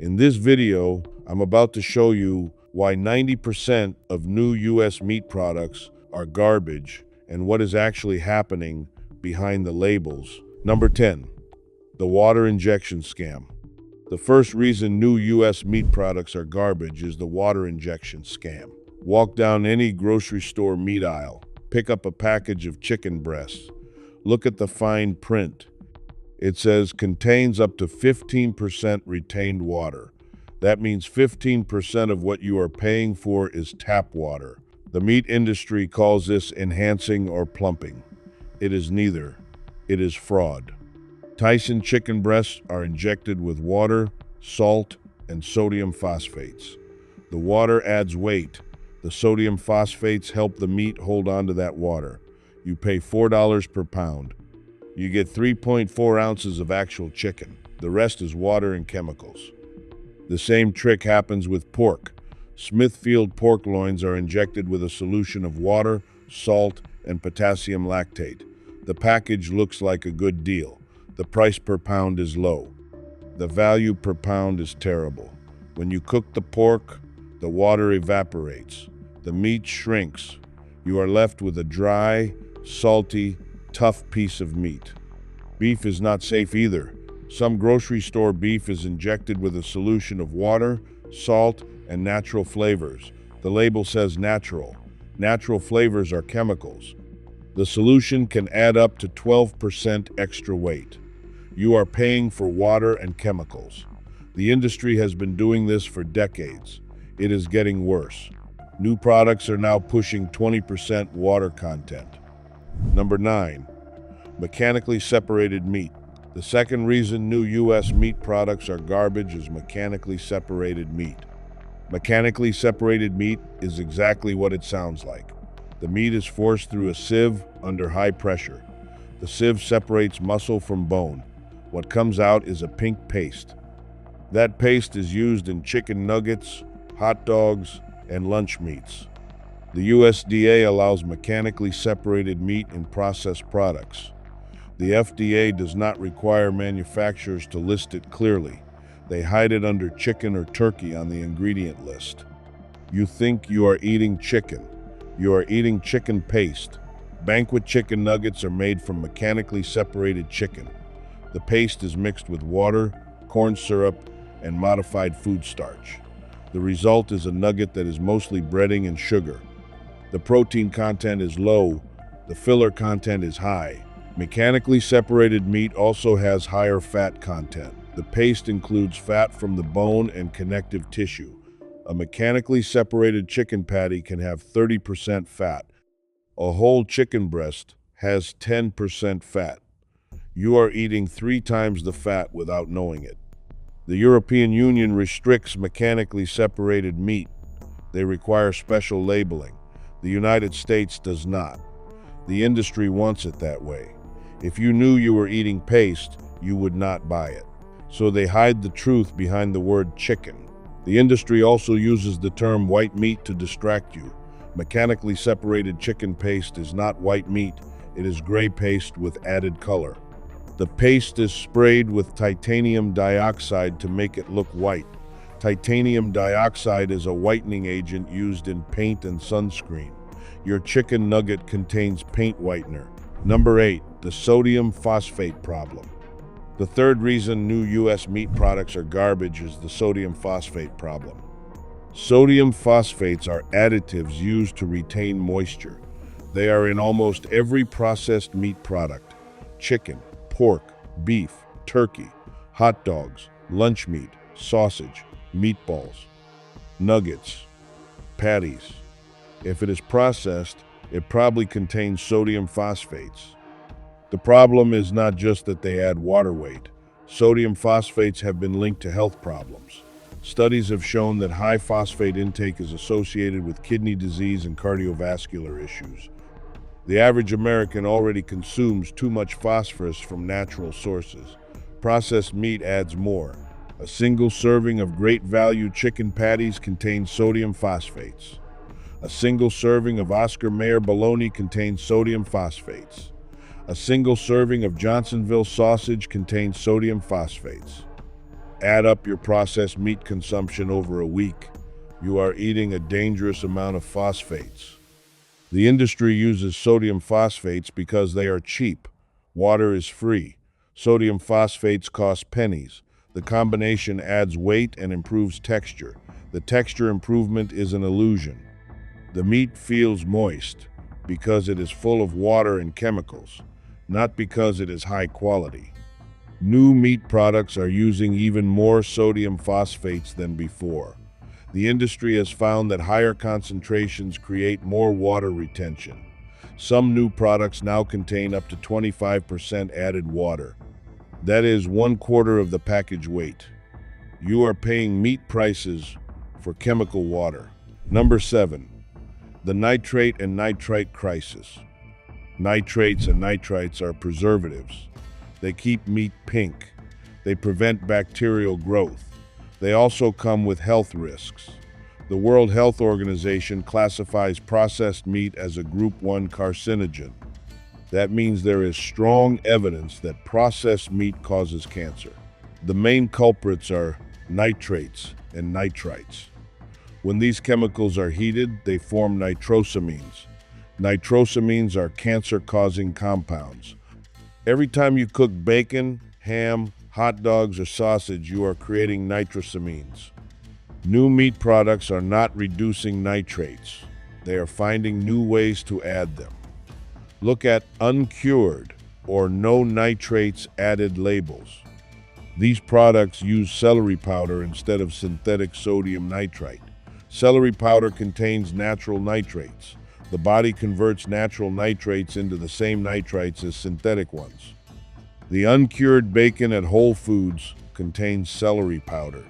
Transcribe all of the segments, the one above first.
In this video, I'm about to show you why 90% of new US meat products are garbage and what is actually happening behind the labels. Number 10, the water injection scam. The first reason new US meat products are garbage is the water injection scam. Walk down any grocery store meat aisle, pick up a package of chicken breasts, look at the fine print. It says contains up to 15% retained water. That means 15% of what you are paying for is tap water. The meat industry calls this enhancing or plumping. It is neither. It is fraud. Tyson chicken breasts are injected with water, salt, and sodium phosphates. The water adds weight. The sodium phosphates help the meat hold on to that water. You pay $4 per pound. You get 3.4 ounces of actual chicken. The rest is water and chemicals. The same trick happens with pork. Smithfield pork loins are injected with a solution of water, salt, and potassium lactate. The package looks like a good deal. The price per pound is low. The value per pound is terrible. When you cook the pork, the water evaporates. The meat shrinks. You are left with a dry, salty, tough piece of meat. Beef is not safe either. Some grocery store beef is injected with a solution of water, salt, and natural flavors. The label says natural. Natural flavors are chemicals. The solution can add up to 12% extra weight. You are paying for water and chemicals. The industry has been doing this for decades. It is getting worse. New products are now pushing 20% water content. Number 9, mechanically separated meat. The second reason new US meat products are garbage is mechanically separated meat. Mechanically separated meat is exactly what it sounds like. The meat is forced through a sieve under high pressure. The sieve separates muscle from bone. What comes out is a pink paste. That paste is used in chicken nuggets, hot dogs, and lunch meats. The USDA allows mechanically separated meat in processed products. The FDA does not require manufacturers to list it clearly. They hide it under chicken or turkey on the ingredient list. You think you are eating chicken. You are eating chicken paste. Banquet chicken nuggets are made from mechanically separated chicken. The paste is mixed with water, corn syrup, and modified food starch. The result is a nugget that is mostly breading and sugar. The protein content is low, the filler content is high. Mechanically separated meat also has higher fat content. The paste includes fat from the bone and connective tissue. A mechanically separated chicken patty can have 30% fat. A whole chicken breast has 10% fat. You are eating 3 times the fat without knowing it. The European Union restricts mechanically separated meat. They require special labeling. The United States does not. The industry wants it that way. If you knew you were eating paste, you would not buy it. So they hide the truth behind the word chicken. The industry also uses the term white meat to distract you. Mechanically separated chicken paste is not white meat, it is gray paste with added color. The paste is sprayed with titanium dioxide to make it look white. Titanium dioxide is a whitening agent used in paint and sunscreen. Your chicken nugget contains paint whitener. Number 8, the sodium phosphate problem. The third reason new US meat products are garbage is the sodium phosphate problem. Sodium phosphates are additives used to retain moisture. They are in almost every processed meat product: chicken, pork, beef, turkey, hot dogs, lunch meat, sausage, meatballs, nuggets, patties. If it is processed, it probably contains sodium phosphates. The problem is not just that they add water weight. Sodium phosphates have been linked to health problems. Studies have shown that high phosphate intake is associated with kidney disease and cardiovascular issues. The average American already consumes too much phosphorus from natural sources. Processed meat adds more. A single serving of great value chicken patties contains sodium phosphates. A single serving of Oscar Mayer bologna contains sodium phosphates. A single serving of Johnsonville sausage contains sodium phosphates. Add up your processed meat consumption over a week. You are eating a dangerous amount of phosphates. The industry uses sodium phosphates because they are cheap. Water is free. Sodium phosphates cost pennies. The combination adds weight and improves texture. The texture improvement is an illusion. The meat feels moist because it is full of water and chemicals, not because it is high quality. New meat products are using even more sodium phosphates than before. The industry has found that higher concentrations create more water retention. Some new products now contain up to 25% added water. That is 1/4 of the package weight. You are paying meat prices for chemical water. Number 7. The nitrate and nitrite crisis. Nitrates and nitrites are preservatives. They keep meat pink. They prevent bacterial growth. They also come with health risks. The World Health Organization classifies processed meat as a Group 1 carcinogen. That means there is strong evidence that processed meat causes cancer. The main culprits are nitrates and nitrites. When these chemicals are heated, they form nitrosamines. Nitrosamines are cancer-causing compounds. Every time you cook bacon, ham, hot dogs, or sausage, you are creating nitrosamines. New meat products are not reducing nitrates. They are finding new ways to add them. Look at uncured or no nitrates added labels. These products use celery powder instead of synthetic sodium nitrite. Celery powder contains natural nitrates. The body converts natural nitrates into the same nitrites as synthetic ones. The uncured bacon at Whole Foods contains celery powder.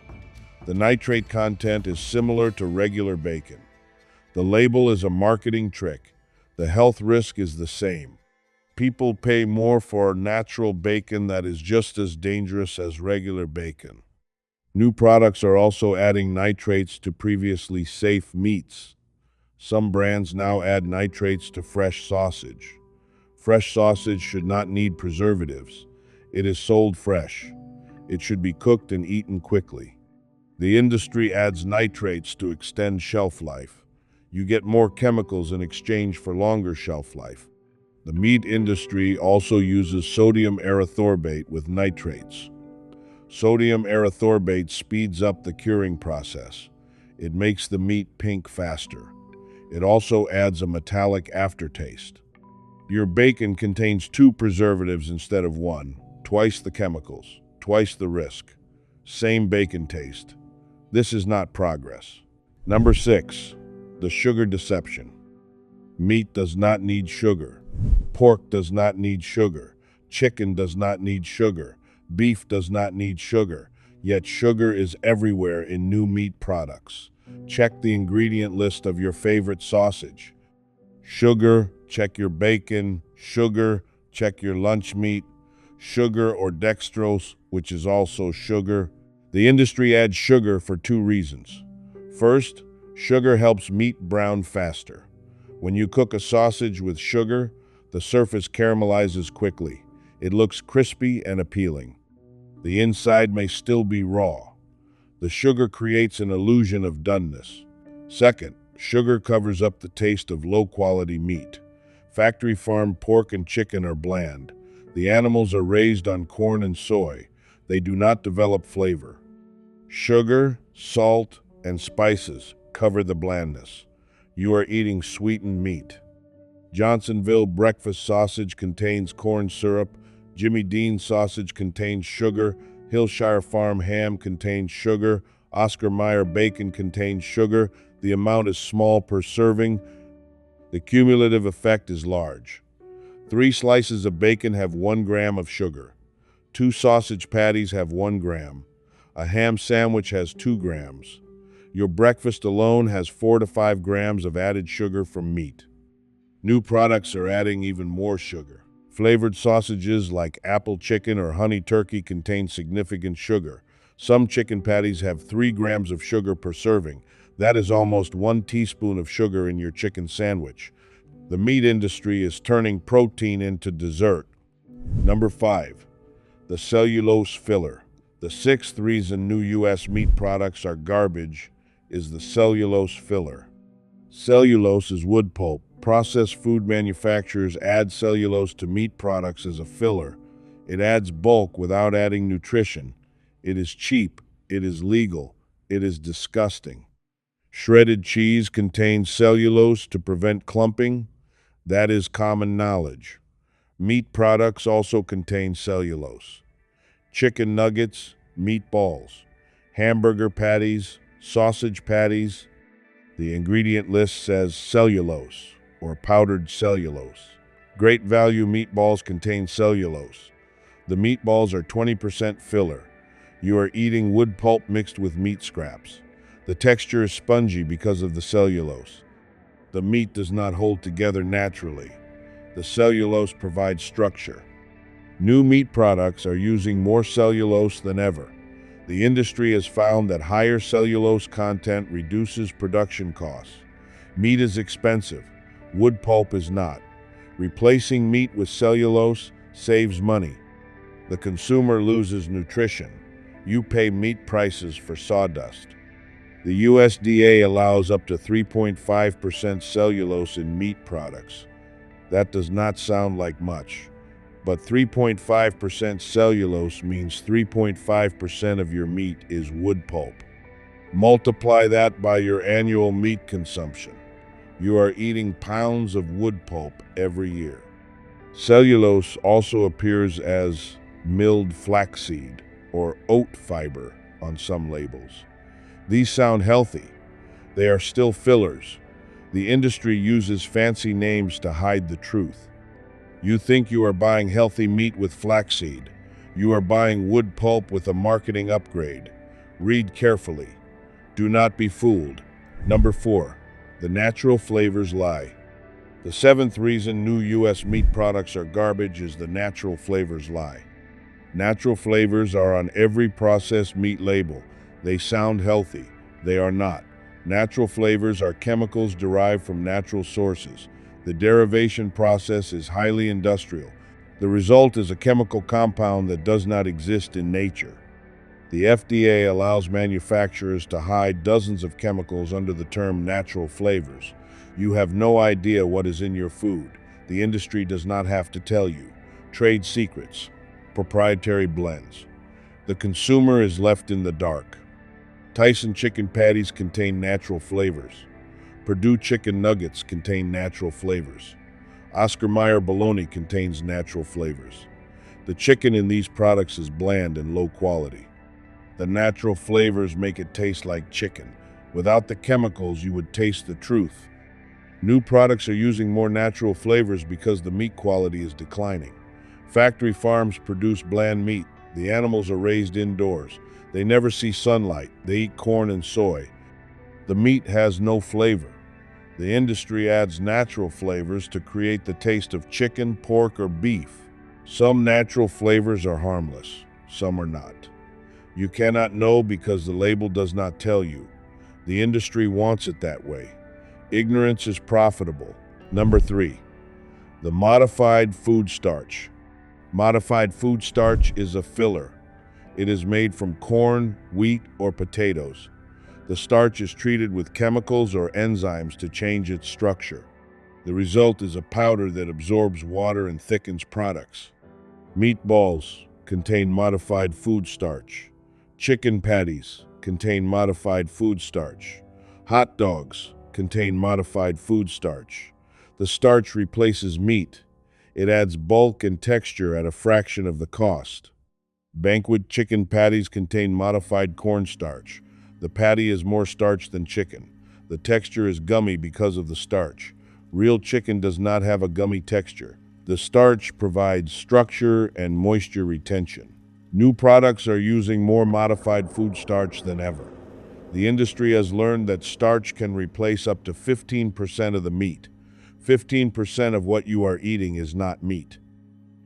The nitrate content is similar to regular bacon. The label is a marketing trick. The health risk is the same. People pay more for natural bacon that is just as dangerous as regular bacon. New products are also adding nitrates to previously safe meats. Some brands now add nitrates to fresh sausage. Fresh sausage should not need preservatives. It is sold fresh. It should be cooked and eaten quickly. The industry adds nitrates to extend shelf life. You get more chemicals in exchange for longer shelf life. The meat industry also uses sodium erythorbate with nitrates. Sodium erythorbate speeds up the curing process. It makes the meat pink faster. It also adds a metallic aftertaste. Your bacon contains 2 preservatives instead of 1, twice the chemicals, twice the risk. Same bacon taste. This is not progress. Number 6. The sugar deception. Meat does not need sugar. Pork does not need sugar. Chicken does not need sugar. Beef does not need sugar. Yet sugar is everywhere in new meat products. Check the ingredient list of your favorite sausage. Sugar, check your bacon. Sugar, check your lunch meat. Sugar or dextrose, which is also sugar. The industry adds sugar for 2 reasons. First, sugar helps meat brown faster. When you cook a sausage with sugar, the surface caramelizes quickly. It looks crispy and appealing. The inside may still be raw. The sugar creates an illusion of doneness. Second, sugar covers up the taste of low-quality meat. Factory farm pork and chicken are bland. The animals are raised on corn and soy. They do not develop flavor. Sugar, salt, and spices cover the blandness. You are eating sweetened meat. Johnsonville breakfast sausage contains corn syrup. Jimmy Dean sausage contains sugar. Hillshire Farm ham contains sugar. Oscar Mayer bacon contains sugar. The amount is small per serving. The cumulative effect is large. 3 slices of bacon have 1 gram of sugar. 2 sausage patties have 1 gram. A ham sandwich has 2 grams. Your breakfast alone has 4 to 5 grams of added sugar from meat. New products are adding even more sugar. Flavored sausages like apple chicken or honey turkey contain significant sugar. Some chicken patties have 3 grams of sugar per serving. That is almost 1 teaspoon of sugar in your chicken sandwich. The meat industry is turning protein into dessert. Number 5. The cellulose filler. The sixth reason new U.S. meat products are garbage is the cellulose filler. Cellulose is wood pulp. Processed food manufacturers add cellulose to meat products as a filler. It adds bulk without adding nutrition. It is cheap. It is legal. It is disgusting. Shredded cheese contains cellulose to prevent clumping. That is common knowledge. Meat products also contain cellulose. Chicken nuggets, meatballs, hamburger patties, sausage patties. The ingredient list says cellulose or powdered cellulose. Great value meatballs contain cellulose. The meatballs are 20% filler. You are eating wood pulp mixed with meat scraps. The texture is spongy because of the cellulose. The meat does not hold together naturally. The cellulose provides structure. New meat products are using more cellulose than ever. The industry has found that higher cellulose content reduces production costs. Meat is expensive. Wood pulp is not. Replacing meat with cellulose saves money. The consumer loses nutrition. You pay meat prices for sawdust. The USDA allows up to 3.5% cellulose in meat products. That does not sound like much. But 3.5% cellulose means 3.5% of your meat is wood pulp. Multiply that by your annual meat consumption. You are eating pounds of wood pulp every year. Cellulose also appears as milled flaxseed or oat fiber on some labels. These sound healthy. They are still fillers. The industry uses fancy names to hide the truth. You think you are buying healthy meat with flaxseed. You are buying wood pulp with a marketing upgrade. Read carefully. Do not be fooled. Number 4. The natural flavors lie. The seventh reason new U.S. meat products are garbage is the natural flavors lie. Natural flavors are on every processed meat label. They sound healthy. They are not. Natural flavors are chemicals derived from natural sources. The derivation process is highly industrial. The result is a chemical compound that does not exist in nature. The FDA allows manufacturers to hide dozens of chemicals under the term natural flavors. You have no idea what is in your food. The industry does not have to tell you. Trade secrets, proprietary blends. The consumer is left in the dark. Tyson chicken patties contain natural flavors. Purdue chicken nuggets contain natural flavors. Oscar Mayer bologna contains natural flavors. The chicken in these products is bland and low quality. The natural flavors make it taste like chicken. Without the chemicals, you would taste the truth. New products are using more natural flavors because the meat quality is declining. Factory farms produce bland meat. The animals are raised indoors. They never see sunlight. They eat corn and soy. The meat has no flavor. The industry adds natural flavors to create the taste of chicken, pork, or beef. Some natural flavors are harmless. Some are not. You cannot know because the label does not tell you. The industry wants it that way. Ignorance is profitable. Number 3. The modified food starch. Modified food starch is a filler. It is made from corn, wheat, or potatoes. The starch is treated with chemicals or enzymes to change its structure. The result is a powder that absorbs water and thickens products. Meatballs contain modified food starch. Chicken patties contain modified food starch. Hot dogs contain modified food starch. The starch replaces meat. It adds bulk and texture at a fraction of the cost. Banquet chicken patties contain modified cornstarch. The patty is more starch than chicken. The texture is gummy because of the starch. Real chicken does not have a gummy texture. The starch provides structure and moisture retention. New products are using more modified food starch than ever. The industry has learned that starch can replace up to 15% of the meat. 15% of what you are eating is not meat.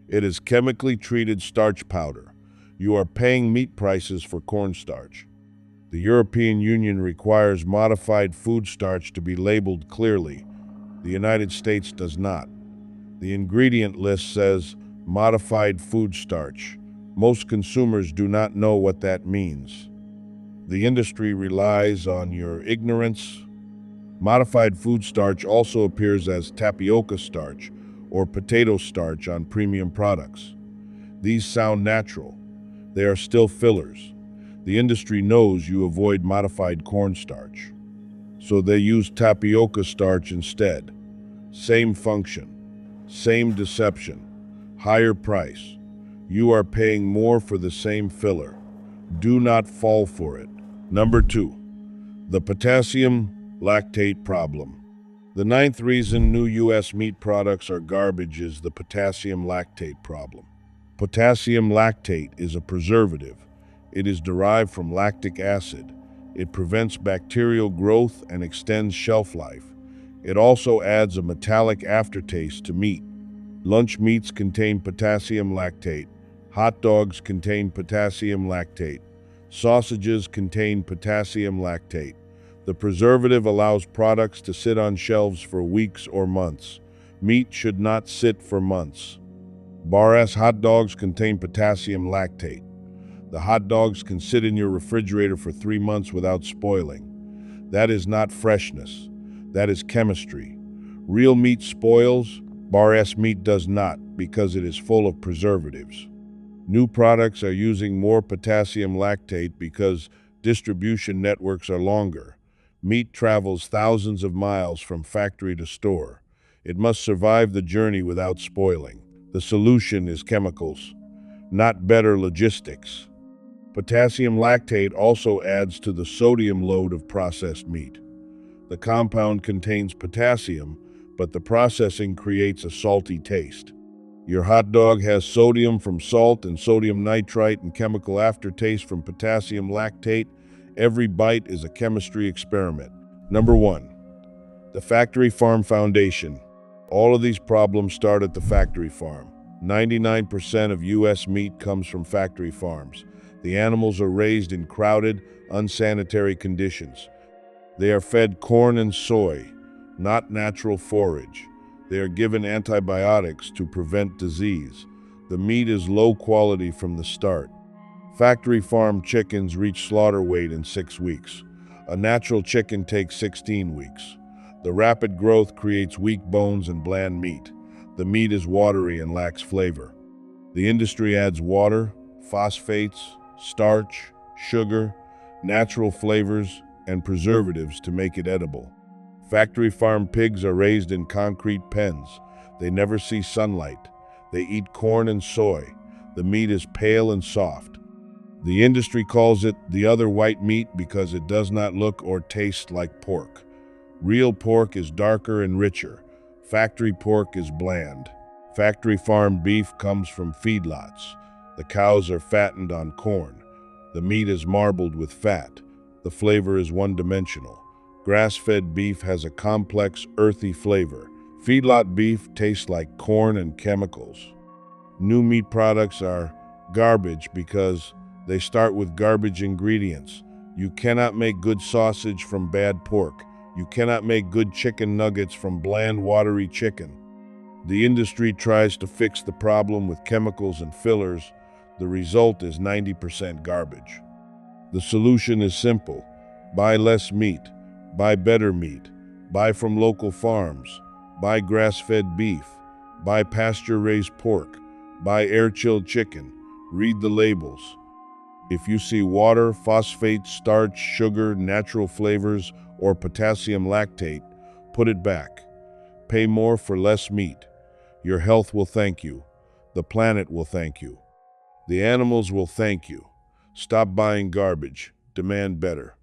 It is chemically treated starch powder. You are paying meat prices for cornstarch. The European Union requires modified food starch to be labeled clearly. The United States does not. The ingredient list says modified food starch. Most consumers do not know what that means. The industry relies on your ignorance. Modified food starch also appears as tapioca starch or potato starch on premium products. These sound natural. They are still fillers. The industry knows you avoid modified cornstarch, so they use tapioca starch instead. Same function, same deception, higher price. You are paying more for the same filler. Do not fall for it. Number 2, the potassium lactate problem. The ninth reason new U.S. meat products are garbage is the potassium lactate problem. Potassium lactate is a preservative. It is derived from lactic acid. It prevents bacterial growth and extends shelf life. It also adds a metallic aftertaste to meat. Lunch meats contain potassium lactate. Hot dogs contain potassium lactate. Sausages contain potassium lactate. The preservative allows products to sit on shelves for weeks or months. Meat should not sit for months. Bar-S hot dogs contain potassium lactate. The hot dogs can sit in your refrigerator for 3 months without spoiling. That is not freshness. That is chemistry. Real meat spoils. Bar-S meat does not, because it is full of preservatives. New products are using more potassium lactate because distribution networks are longer. Meat travels thousands of miles from factory to store. It must survive the journey without spoiling. The solution is chemicals, not better logistics. Potassium lactate also adds to the sodium load of processed meat. The compound contains potassium, but the processing creates a salty taste. Your hot dog has sodium from salt and sodium nitrite and chemical aftertaste from potassium lactate. Every bite is a chemistry experiment. Number 1, the factory farm foundation. All of these problems start at the factory farm. 99% of U.S. meat comes from factory farms. The animals are raised in crowded, unsanitary conditions. They are fed corn and soy, not natural forage. They are given antibiotics to prevent disease. The meat is low quality from the start. Factory farm chickens reach slaughter weight in 6 weeks. A natural chicken takes 16 weeks. The rapid growth creates weak bones and bland meat. The meat is watery and lacks flavor. The industry adds water, phosphates, starch, sugar, natural flavors, and preservatives to make it edible. Factory farm pigs are raised in concrete pens. They never see sunlight. They eat corn and soy. The meat is pale and soft. The industry calls it the other white meat because it does not look or taste like pork. Real pork is darker and richer. Factory pork is bland. Factory farm beef comes from feedlots. The cows are fattened on corn. The meat is marbled with fat. The flavor is one-dimensional. Grass-fed beef has a complex, earthy flavor. Feedlot beef tastes like corn and chemicals. New meat products are garbage because they start with garbage ingredients. You cannot make good sausage from bad pork. You cannot make good chicken nuggets from bland, watery chicken. The industry tries to fix the problem with chemicals and fillers. The result is 90% garbage. The solution is simple. Buy less meat. Buy better meat. Buy from local farms. Buy grass-fed beef. Buy pasture-raised pork. Buy air-chilled chicken. Read the labels. If you see water, phosphate, starch, sugar, natural flavors, or potassium lactate, put it back. Pay more for less meat. Your health will thank you. The planet will thank you. The animals will thank you. Stop buying garbage. Demand better.